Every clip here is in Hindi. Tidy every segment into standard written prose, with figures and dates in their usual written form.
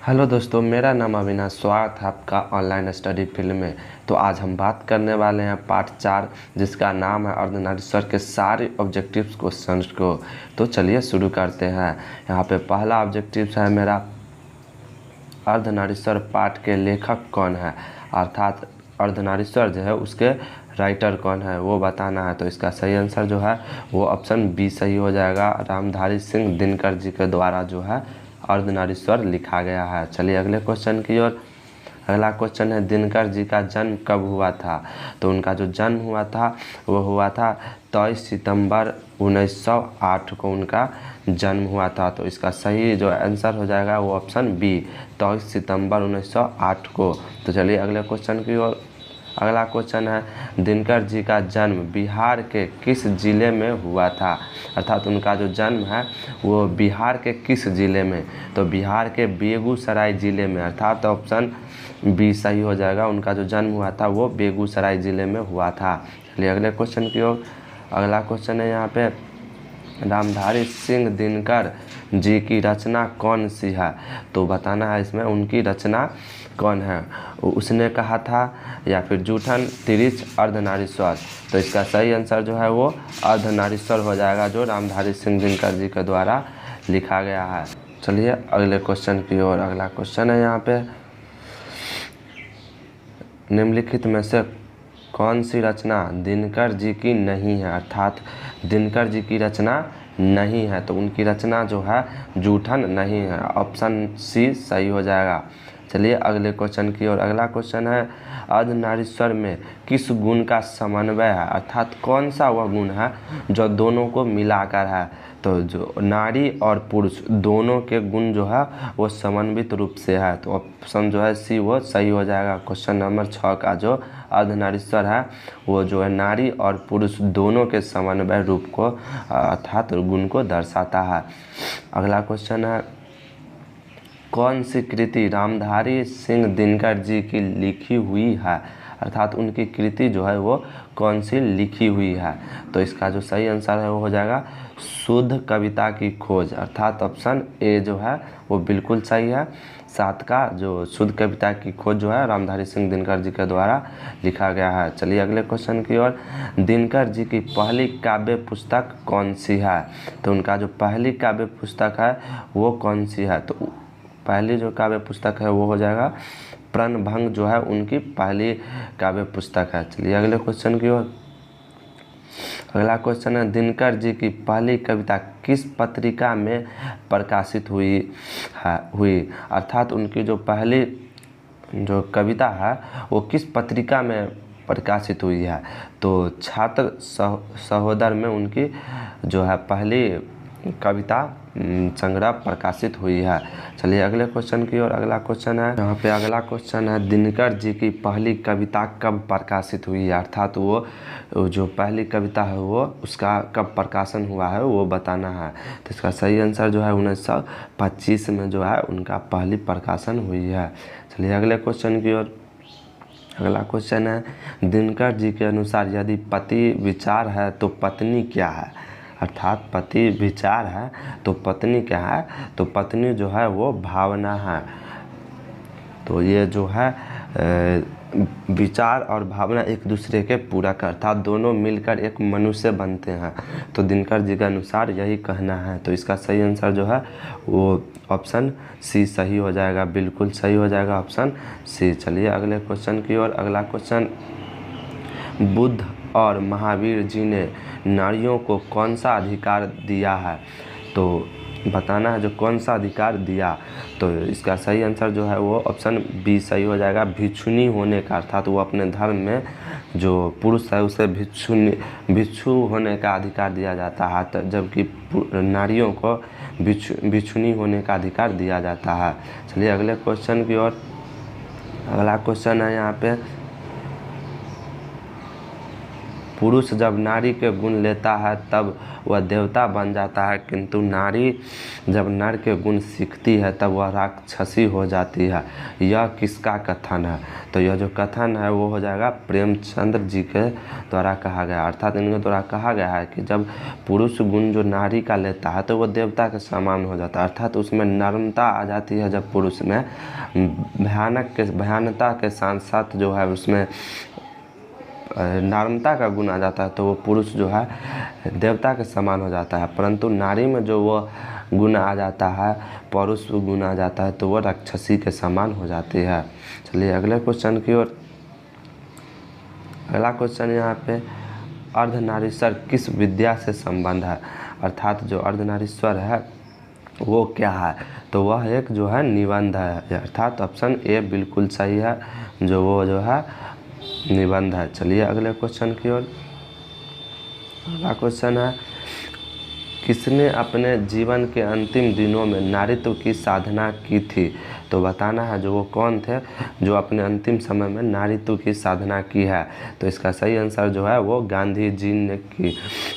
हेलो दोस्तों, मेरा नाम अविनाश। स्वागत है आपका ऑनलाइन स्टडी फील्ड में। तो आज हम बात करने वाले हैं पार्ट 4, जिसका नाम है अर्धनारीश्वर के सारे ऑब्जेक्टिव्स क्वेश्चंस को। तो चलिए शुरू करते हैं। यहाँ पे पहला ऑब्जेक्टिव है मेरा, अर्धनारीश्वर पाठ के लेखक कौन है, अर्थात अर्धनारीश्वर जो है उसके राइटर कौन है वो बताना है। तो इसका सही आंसर जो है वो ऑप्शन बी सही हो जाएगा। रामधारी सिंह दिनकर जी के द्वारा जो है अर्धनारीश्वर लिखा गया है। चलिए अगले क्वेश्चन की ओर। अगला क्वेश्चन है, दिनकर जी का जन्म कब हुआ था। तो उनका जो जन्म हुआ था वो हुआ था 23 सितंबर 1908 को उनका जन्म हुआ था। तो इसका सही जो आंसर हो जाएगा वो ऑप्शन बी 23 सितंबर 1908 को। तो चलिए अगले क्वेश्चन की ओर। अगला क्वेश्चन है, दिनकर जी का जन्म बिहार के किस ज़िले में हुआ था, अर्थात उनका जो जन्म है वो बिहार के किस ज़िले में। तो बिहार के बेगूसराय ज़िले में, अर्थात ऑप्शन बी सही हो जाएगा। उनका जो जन्म हुआ था वो बेगूसराय ज़िले में हुआ था। चलिए अगले क्वेश्चन की ओर। अगला क्वेश्चन है यहाँ पे, रामधारी सिंह दिनकर जी की रचना कौन सी है। तो बताना है इसमें उनकी रचना कौन है। उसने कहा था या फिर जूठन तिरिच अर्धनारीश्वर। तो इसका सही आंसर जो है वो अर्धनारीश्वर हो जाएगा, जो रामधारी सिंह दिनकर जी के द्वारा लिखा गया है। चलिए अगले क्वेश्चन की ओर। अगला क्वेश्चन है यहाँ पे, निम्नलिखित में से कौन सी रचना दिनकर जी की नहीं है, अर्थात दिनकर जी की रचना नहीं है। तो उनकी रचना जो है जूठन नहीं है, ऑप्शन सी सही हो जाएगा। चलिए अगले क्वेश्चन की ओर। अगला क्वेश्चन है, अर्धनारीश्वर में किस गुण का समन्वय है, अर्थात कौन सा वह गुण है जो दोनों को मिलाकर है। तो जो नारी और पुरुष दोनों के गुण जो है वो समन्वित रूप से है। तो ऑप्शन जो है सी वो सही हो जाएगा। क्वेश्चन नंबर 6 का जो अर्धनारीश्वर है वो जो है नारी और पुरुष दोनों के समन्वय रूप को अर्थात गुण को दर्शाता है। अगला क्वेश्चन है, कौन सी कृति रामधारी सिंह दिनकर जी की लिखी हुई है, अर्थात उनकी कृति जो है वो कौन सी लिखी हुई है। तो इसका जो सही आंसर है वो हो जाएगा शुद्ध कविता की खोज, अर्थात ऑप्शन ए जो है वो बिल्कुल सही है। 7 का जो शुद्ध कविता की खोज जो है रामधारी सिंह दिनकर जी के द्वारा लिखा गया है। चलिए अगले क्वेश्चन की ओर। दिनकर जी की पहली काव्य पुस्तक कौन सी है। तो उनका जो पहली काव्य पुस्तक है वो कौन सी है। तो पहली जो काव्य पुस्तक है वो हो जाएगा प्रणभंग, जो है उनकी पहली काव्य पुस्तक है। चलिए अगले क्वेश्चन की ओर। अगला क्वेश्चन है, दिनकर जी की पहली कविता किस पत्रिका में प्रकाशित हुई, अर्थात उनकी जो पहली जो कविता है वो किस पत्रिका में प्रकाशित हुई है। तो छात्र सहोदर में उनकी जो है पहली कविता संग्रह प्रकाशित हुई है। चलिए अगले क्वेश्चन की ओर। अगला क्वेश्चन है यहाँ पे, अगला क्वेश्चन है, दिनकर जी की पहली कविता कब प्रकाशित हुई है, अर्थात वो जो पहली कविता है वो उसका कब प्रकाशन हुआ है वो बताना है। तो इसका सही आंसर जो है 1925 में जो है उनका पहली प्रकाशन हुई है। चलिए अगले क्वेश्चन की ओर। अगला क्वेश्चन है, दिनकर जी के अनुसार यदि पति विचार है तो पत्नी क्या है, अर्थात पति विचार है तो पत्नी क्या है। तो पत्नी जो है वो भावना है। तो ये जो है विचार और भावना एक दूसरे के पूरक, अर्थात दोनों मिलकर एक मनुष्य बनते हैं। तो दिनकर जी के अनुसार यही कहना है। तो इसका सही आंसर जो है वो ऑप्शन सी सही हो जाएगा, बिल्कुल सही हो जाएगा ऑप्शन सी। चलिए अगले क्वेश्चन की ओर। अगला क्वेश्चन, बुद्ध और महावीर जी ने नारियों को कौन सा अधिकार दिया है। तो बताना है जो कौन सा अधिकार दिया। तो इसका सही आंसर जो है वो ऑप्शन बी सही हो जाएगा, भिक्षुनी होने का, अर्थात वो अपने धर्म में जो पुरुष है उसे भिक्षु होने का अधिकार दिया जाता है, जबकि नारियों को भिक्षुनी होने का अधिकार दिया जाता है। चलिए अगले क्वेश्चन की ओर। अगला क्वेश्चन है यहाँ पे, पुरुष जब नारी के गुण लेता है तब वह देवता बन जाता है, किंतु नारी जब नर के गुण सीखती है तब वह राक्षसी हो जाती है। यह किसका कथन है? तो यह जो कथन है वो हो जाएगा प्रेमचंद्र जी के द्वारा कहा गया। अर्थात इनके द्वारा कहा गया है कि जब पुरुष गुण जो नारी का लेता है तो वह देवता के समान हो जाता है, अर्थात उसमें नर्मता आ जाती है। जब पुरुष में भयानकता के साथ साथ जो है उसमें नर्मता का गुण आ जाता है तो वो पुरुष जो है देवता के समान हो जाता है। परंतु नारी में जो वो गुण आ जाता है, पौरुष गुण आ जाता है, तो वो राक्षसी के समान हो जाती है। चलिए अगले क्वेश्चन की ओर। अगला क्वेश्चन यहाँ पे अर्धनारीश्वर किस विद्या से संबंध है? अर्थात जो अर्धनारीश्वर है वो क्या है? तो वह एक जो है निबंध है, अर्थात ऑप्शन ए बिल्कुल सही है, जो वो जो है निबंध है। चलिए अगले क्वेश्चन की ओर। अगला क्वेश्चन है किसने अपने जीवन के अंतिम दिनों में नारीत्व की साधना की थी? तो बताना है जो वो कौन थे जो अपने अंतिम समय में नारीत्व की साधना की है। तो इसका सही आंसर जो है वो गांधी जी ने की।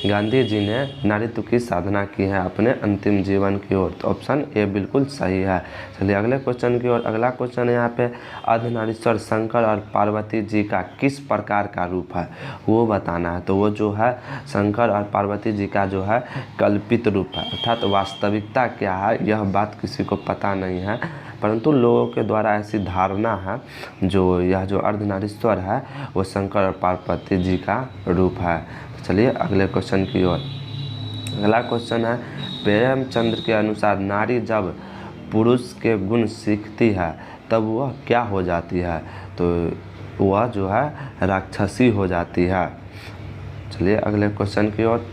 गांधी जी ने नारीत्व की साधना की है अपने अंतिम जीवन की ओर। तो ऑप्शन ए बिल्कुल सही है। चलिए अगले क्वेश्चन की ओर। अगला क्वेश्चन है यहाँ पे अर्धनारीश्वर शंकर और पार्वती जी का किस प्रकार का रूप है वो बताना है। तो वो जो है शंकर और पार्वती जी का जो है कल्पित रूप है, अर्थात वास्तविकता क्या है यह बात किसी को पता नहीं है, परंतु लोगों के द्वारा ऐसी धारणा है जो यह जो अर्धनारीश्वर है वो शंकर और पार्वती जी का रूप है। तो चलिए अगले क्वेश्चन की ओर। अगला क्वेश्चन है प्रेमचंद्र के अनुसार नारी जब पुरुष के गुण सीखती है तब वह क्या हो जाती है? तो वह जो है राक्षसी हो जाती है। चलिए अगले क्वेश्चन की ओर।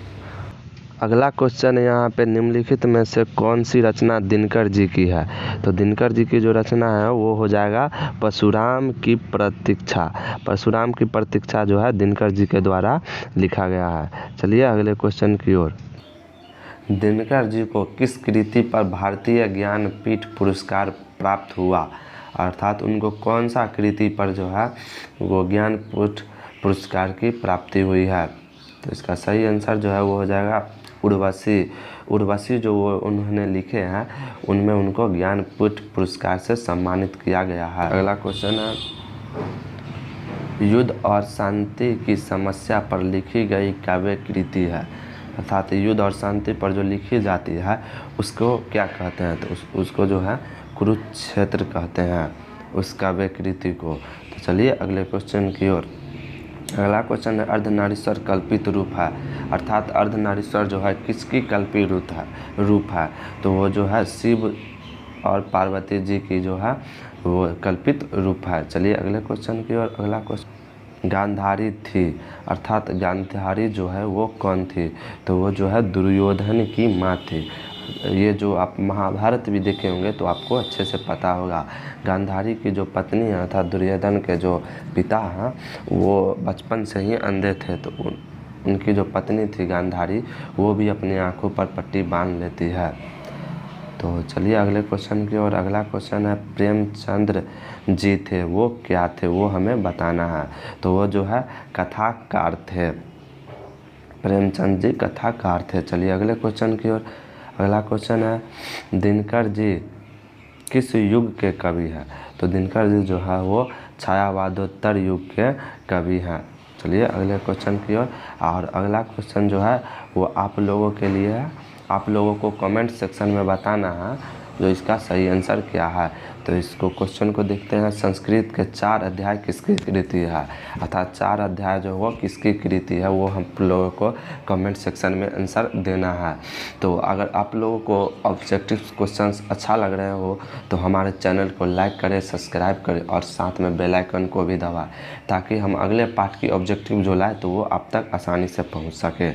अगला क्वेश्चन यहाँ पे निम्नलिखित में से कौन सी रचना दिनकर जी की है? तो दिनकर जी की जो रचना है वो हो जाएगा परशुराम की प्रतीक्षा। परशुराम की प्रतीक्षा जो है दिनकर जी के द्वारा लिखा गया है। चलिए अगले क्वेश्चन की ओर। दिनकर जी को किस कृति पर भारतीय ज्ञानपीठ पुरस्कार प्राप्त हुआ? अर्थात उनको कौन सा कृति पर जो है वो ज्ञानपीठ पुरस्कार की प्राप्ति हुई है? तो इसका सही आंसर जो है वो हो जाएगा उर्वशी। उर्वशी जो वो उन्होंने लिखे हैं उनमें उनको ज्ञानपीठ पुरस्कार से सम्मानित किया गया है। अगला क्वेश्चन है युद्ध और शांति की समस्या पर लिखी गई काव्य कृति है। अर्थात युद्ध और शांति पर जो लिखी जाती है उसको क्या कहते हैं? तो उसको जो है कुरुक्षेत्र कहते हैं उस काव्य कृति को। तो चलिए अगले क्वेश्चन की ओर। अगला क्वेश्चन है अर्धनारीश्वर कल्पित रूप है। अर्थात अर्धनारीश्वर जो है किसकी कल्पित रूप है? तो वो जो है शिव और पार्वती जी की जो है वो कल्पित रूप है। चलिए अगले क्वेश्चन की ओर। अगला क्वेश्चन गांधारी थी, अर्थात गांधारी जो है वो कौन थी? तो वो जो है दुर्योधन की माँ थी। ये जो आप महाभारत भी देखे होंगे तो आपको अच्छे से पता होगा। गांधारी की जो पत्नी है अर्थात दुर्योधन के जो पिता हैं वो बचपन से ही अंधे थे, तो उनकी जो पत्नी थी गांधारी वो भी अपनी आंखों पर पट्टी बांध लेती है। तो चलिए अगले क्वेश्चन की ओर। अगला क्वेश्चन है प्रेमचंद्र जी थे वो क्या थे वो हमें बताना है। तो वो जो है कथाकार थे। प्रेमचंद जी कथाकार थे। चलिए अगले क्वेश्चन की ओर। अगला क्वेश्चन है दिनकर जी किस युग के कवि हैं? तो दिनकर जी जो है वो छायावादोत्तर युग के कवि हैं। चलिए अगले क्वेश्चन की ओर। और अगला क्वेश्चन जो है वो आप लोगों के लिए है। आप लोगों को कमेंट सेक्शन में बताना है जो इसका सही आंसर क्या है। तो इसको क्वेश्चन को देखते हैं। संस्कृत के 4 अध्याय किसकी कृति है? अर्थात 4 अध्याय जो वो किसकी कृति है वो हम लोगों को कमेंट सेक्शन में आंसर देना है। तो अगर आप लोगों को ऑब्जेक्टिव क्वेश्चंस अच्छा लग रहे हो तो हमारे चैनल को लाइक करें, सब्सक्राइब करें और साथ में बेल आइकन को भी दबाएं ताकि हम अगले पार्ट की ऑब्जेक्टिव जो लाए तो वो आप तक आसानी से पहुँच सके।